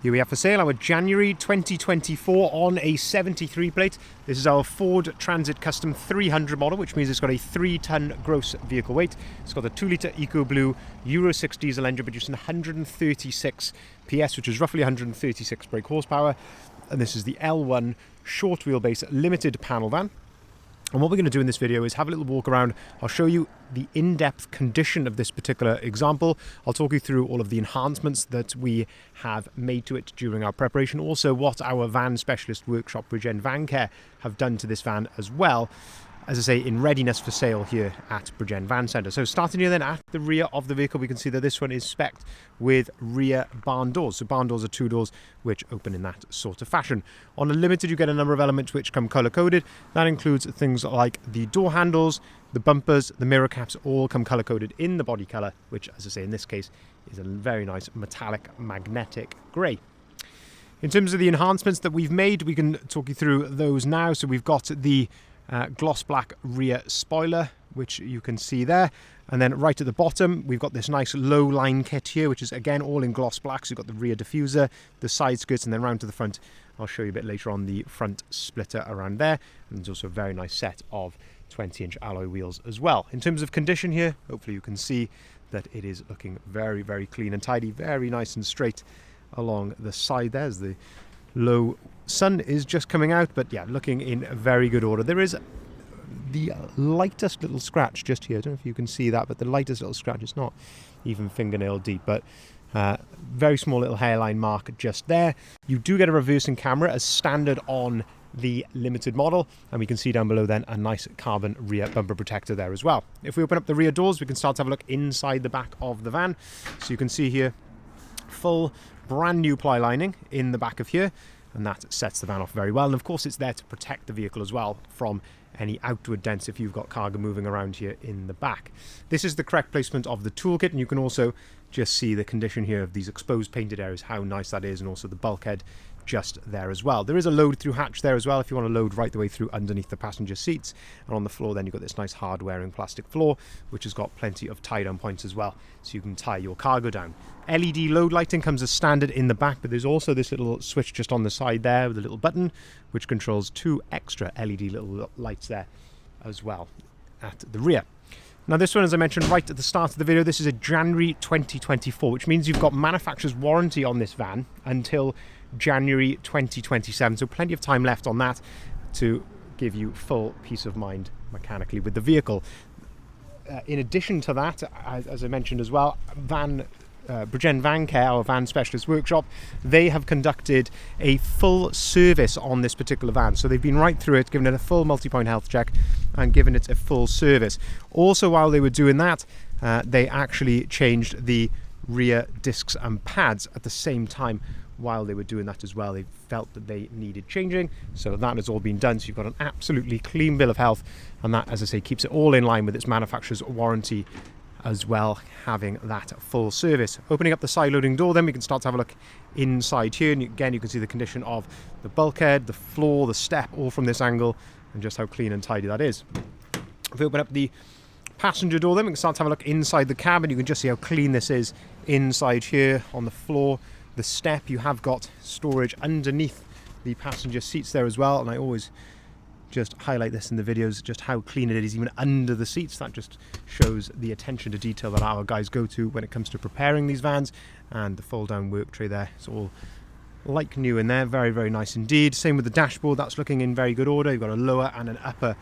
Here we have for sale our January 2024 on a 73 plate. This is our Ford Transit Custom 300 model, which means it's got a 3-ton gross vehicle weight. It's got a 2-litre EcoBlue Euro 6 diesel engine producing 136 PS, which is roughly 136 brake horsepower. And this is the L1 short wheelbase limited panel van. And what we're going to do in this video is have a little walk around. I'll show you the in-depth condition of this particular example. I'll talk you through all of the enhancements that we have made to it during our preparation. Also what our van specialist workshop, Bridgend Van Care, have done to this van as well. As I say, in readiness for sale here at Bridgend Van Centre. So starting here then at the rear of the vehicle, we can see that this one is spec'd with rear barn doors. So barn doors are 2 doors which open in that sort of fashion. On a limited, you get a number of elements which come colour-coded. That includes things like the door handles, the bumpers, the mirror caps, all come colour-coded in the body colour, which, as I say, in this case, is a very nice metallic magnetic grey. In terms of the enhancements that we've made, we can talk you through those now. So we've got the gloss black rear spoiler, which you can see there, and then right at the bottom we've got this nice low line kit here, which is again all in gloss black. So you've got the rear diffuser, the side skirts, and then round to the front. I'll show you a bit later on the front splitter around there, and there's also a very nice set of 20-inch alloy wheels as well. In terms of condition here, hopefully you can see that it is looking very, very clean and tidy, very nice and straight along the side. There's the low sun is just coming out, but yeah, looking in very good order. There is the lightest little scratch just here. I don't know if you can see that, but the lightest little scratch, it's not even fingernail deep, but very small little hairline mark just there. You do get a reversing camera as standard on the limited model, and we can see down below then a nice carbon rear bumper protector there as well. If we open up the rear doors, we can start to have a look inside the back of the van. So you can see here full brand new ply lining in the back of here, and that sets the van off very well. And of course it's there to protect the vehicle as well from any outward dents if you've got cargo moving around here in the back. This is the correct placement of the toolkit, and you can also just see the condition here of these exposed painted areas, how nice that is, and also the bulkhead just there as well. There is a load through hatch there as well if you want to load right the way through underneath the passenger seats. And on the floor then you've got this nice hard wearing plastic floor, which has got plenty of tie down points as well, so you can tie your cargo down. LED load lighting comes as standard in the back, but there's also this little switch just on the side there with a little button which controls 2 extra LED little lights there as well at the rear. Now this one, as I mentioned right at the start of the video, this is a January 2024, which means you've got manufacturer's warranty on this van until January 2027, so plenty of time left on that to give you full peace of mind mechanically with the vehicle. In addition to that, as I mentioned as well, Bridgend Van Care, our van specialist workshop, they have conducted a full service on this particular van. So they've been right through it, given it a full multi-point health check and given it a full service. Also, while they were doing that, they actually changed the rear discs and pads at the same time. While they were doing that as well, they felt that they needed changing, so that has all been done. So you've got an absolutely clean bill of health, and that, as I say, keeps it all in line with its manufacturer's warranty as well, having that full service. Opening up the side loading door, then we can start to have a look inside here, and again you can see the condition of the bulkhead, the floor, the step, all from this angle, and just how clean and tidy that is. If we open up the passenger door, then we can start to have a look inside the cabin. You can just see how clean this is inside here on the floor. The step, you have got storage underneath the passenger seats there as well, and I always just highlight this in the videos, just how clean it is even under the seats. That just shows the attention to detail that our guys go to when it comes to preparing these vans. And the fold down work tray there, it's all like new in there, very, very nice indeed. Same with the dashboard, that's looking in very good order. You've got a lower and an upper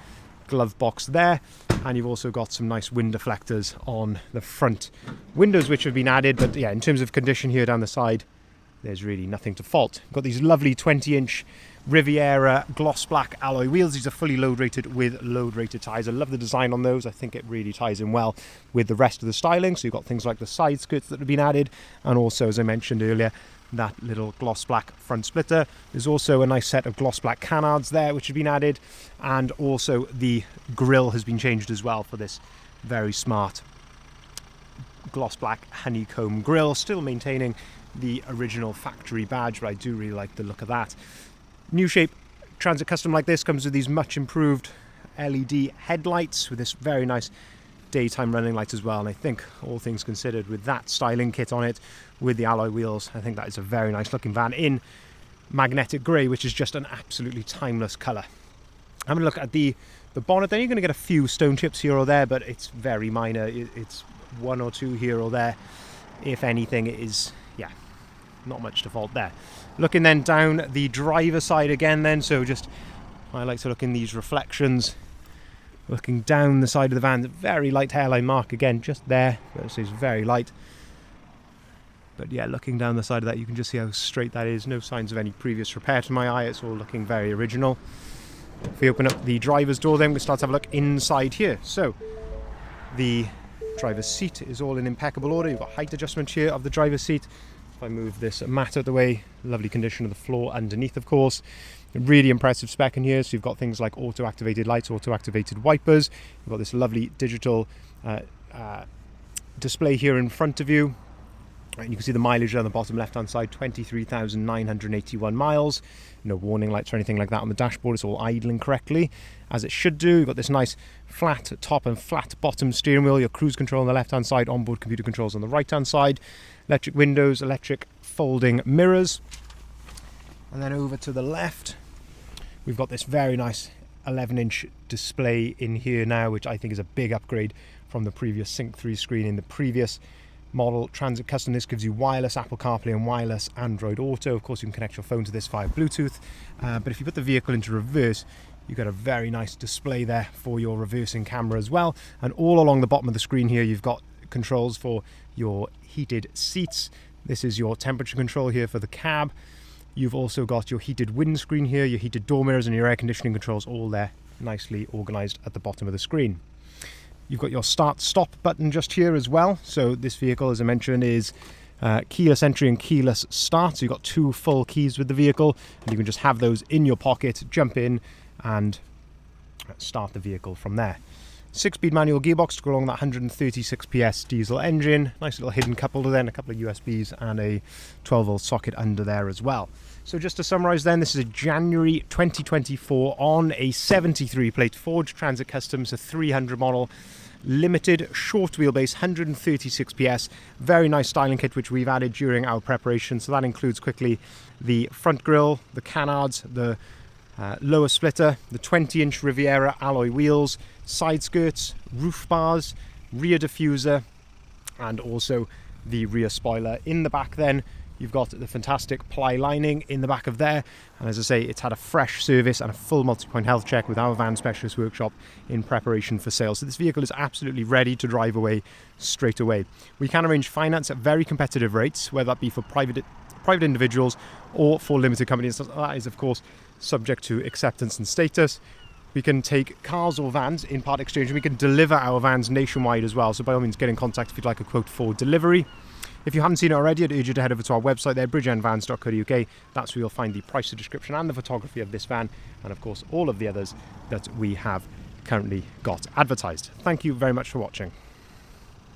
glove box there, and you've also got some nice wind deflectors on the front windows which have been added. But yeah, in terms of condition here down the side, there's really nothing to fault. Got these lovely 20-inch Riviera gloss black alloy wheels. These are fully load rated with load rated tyres. I love the design on those. I think it really ties in well with the rest of the styling. So you've got things like the side skirts that have been added, and also, as I mentioned earlier, that little gloss black front splitter. There's also a nice set of gloss black canards there which have been added, and also the grille has been changed as well for this very smart gloss black honeycomb grille, still maintaining the original factory badge, but I do really like the look of that. New shape Transit Custom like this comes with these much improved LED headlights with this very nice daytime running lights as well, and I think all things considered, with that styling kit on it, with the alloy wheels, I think that is a very nice looking van in magnetic grey, which is just an absolutely timeless colour. I'm going to look at the bonnet. Then you're going to get a few stone chips here or there, but it's very minor. It's one or two here or there. If anything, it is, yeah, not much to fault there. Looking then down the driver's side again then, so just, I like to look in these reflections, looking down the side of the van, very light hairline mark again, just there, so it's very light. But yeah, looking down the side of that, you can just see how straight that is. No signs of any previous repair to my eye. It's all looking very original. If we open up the driver's door, then we start to have a look inside here. So the driver's seat is all in impeccable order. You've got height adjustment here of the driver's seat. If I move this mat out of the way, lovely condition of the floor underneath, of course. A really impressive spec in here. So you've got things like auto-activated lights, auto-activated wipers. You've got this lovely digital display here in front of you. And you can see the mileage on the bottom left-hand side, 23,981 miles. No warning lights or anything like that on the dashboard. It's all idling correctly, as it should do. You've got this nice flat top and flat bottom steering wheel. Your cruise control on the left-hand side, onboard computer controls on the right-hand side. Electric windows, electric folding mirrors. And then over to the left, we've got this very nice 11-inch display in here now, which I think is a big upgrade from the previous Sync 3 screen in the previous model Transit Custom. This gives you wireless Apple CarPlay and wireless Android Auto. Of course, you can connect your phone to this via Bluetooth, but if you put the vehicle into reverse, you've got a very nice display there for your reversing camera as well. And all along the bottom of the screen here, you've got controls for your heated seats. This is your temperature control here for the cab. You've also got your heated windscreen here, your heated door mirrors, and your air conditioning controls all there, nicely organized at the bottom of the screen. You've got your start-stop button just here as well. So this vehicle, as I mentioned, is keyless entry and keyless start. So you've got two full keys with the vehicle, and you can just have those in your pocket, jump in and start the vehicle from there. 6-speed manual gearbox to go along that 136 PS diesel engine. Nice little hidden cup holder then, a couple of USBs and a 12-volt socket under there as well. So just to summarise then, this is a January 2024 on a 73 plate Ford Transit Custom, so 300 model, limited, short wheelbase, 136 PS. Very nice styling kit which we've added during our preparation. So that includes quickly the front grille, the canards, the lower splitter, the 20-inch Riviera alloy wheels, side skirts, roof bars, rear diffuser, and also the rear spoiler. In the back then, you've got the fantastic ply lining in the back of there, and as I say, it's had a fresh service and a full multi-point health check with our van specialist workshop in preparation for sale. So this vehicle is absolutely ready to drive away straight away. We can arrange finance at very competitive rates, whether that be for private individuals or for limited companies. That is, of course, subject to acceptance and status. We can take cars or vans in part exchange, and we can deliver our vans nationwide as well. So by all means, get in contact if you'd like a quote for delivery. If you haven't seen it already, I'd urge you to head over to our website there, bridgendvans.co.uk. That's where you'll find the price, the description and the photography of this van, and of course all of the others that we have currently got advertised. Thank you very much for watching.